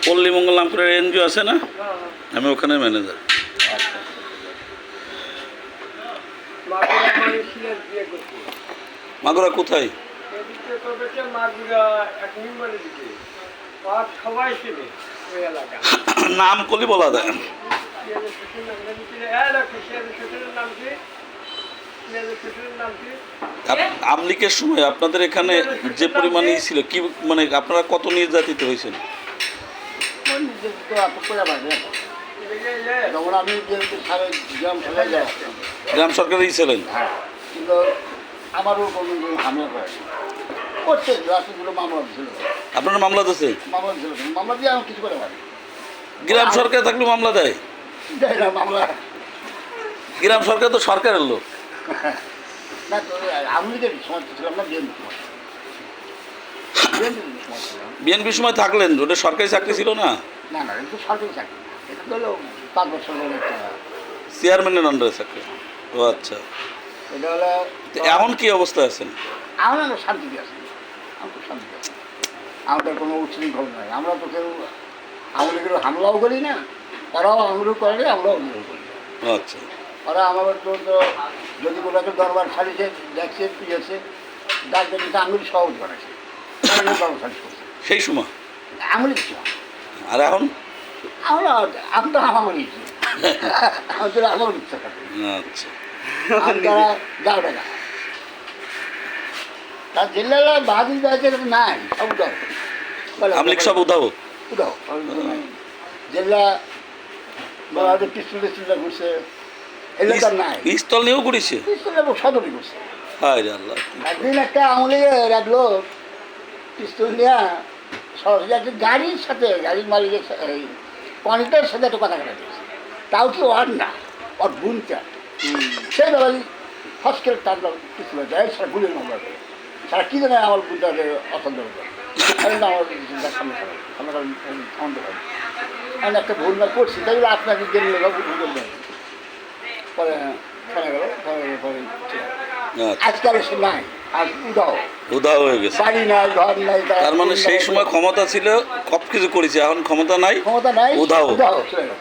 পল্লী মঙ্গল নামপুরের এনজিও আছে না, আমি ওখানে ম্যানেজার। মাগুরা কোথায়? নাম করলে বলা যায়। আমলিকের সময় আপনাদের এখানে যে পরিমাণে ছিল কি, মানে আপনারা কত নির্যাতিত হয়েছেন? গ্রাম সরকারেই ছিলেন? কিন্তু আমারও হামলা করছে, রাস্তাগুলো মামলা ছিল। আপনার মামলা দিচ্ছে? মামলা ছিল, মামলা দিয়ে আমি কিছু করে পারি। গ্রাম সরকার থাকলে মামলা দেয়? দেয় না মামলা। গ্রাম সরকার তো সরকারের লোক না, তো আমি সমর্থ ছিলাম না, বিএনপির সময় থাকলেন, ওটা সরকারি চাকরি ছিল না? না না, এটা তো সরকারি চাকরি, এটা তো হলো 5 বছর চেয়ারম্যানের আন্ডারে চাকরি। ও আচ্ছা, এটা হলো। এখন কি অবস্থায় আছেন? আমরা শান্তিতে আছি, আমি খুব শান্তিতে আছি। আমাদের কোনো উচ্ছৃঙ্খল নয়, আমরা তো কেউ আওয়ামী লীগের হামলাও করি না, ওরাও আওয়ামী লীগ করে, আমরাও আওয়ামী লীগ করি। আচ্ছা, ওরা আমাদের তো যদি কোনো একটা দরবার সারিছে, দেখছে, পিয়েছে, ডাক্তার কিন্তু আঙুলি সহজ করেছে, দরবার সারিশ করছে সেই সময় আঙুলি কিছু। আর এখন আমরা আমি তো আমার ইচ্ছে, আমি তো আমার ইচ্ছা থাকে। আচ্ছা, তারা যাও না, তার জেলা বাহাদুর গাছের নাই, সব উদাও আমলিক সব উদাও উদাও জেলা বাহাদুর পিস্তুলে চিন্তা করছে, এলাকার নাই। পিস্তল নিয়েও করেছে? পিস্তুলে সদরই করছে। হায় রে আল্লাহ, একদিন একটা আমলে রাখলো পিস্তল নিয়ে সরাসরি একটা গাড়ির সাথে, গাড়ির মালিকের কন্ট্রাক্টের সাথে একটা কথা কাটা দিয়েছে, তাও কি ওর না, ওর বোনটা। সেই ব্যাপারে হসপিটাল তার পিস্তল যায়, সারা গুলির মামলা করে, সারা কী জানে আমার বোনটাকে অসন্দেহ করে, আমার সামনে থামতে পারি। আমি একটা ভুল না করছি, তাই বলে আপনাকে গেলে পরে শোনা গেল, পরে আজকাল সে নাই, আজ উদাও হয়ে গেছে, বাড়ি নাই, ঘর নাই। তার মানে সেই সময় ক্ষমতা ছিল, সব কিছু করেছে, এখন ক্ষমতা নাই, ক্ষমতা নাই, উদাও। উদাও চলে গেল।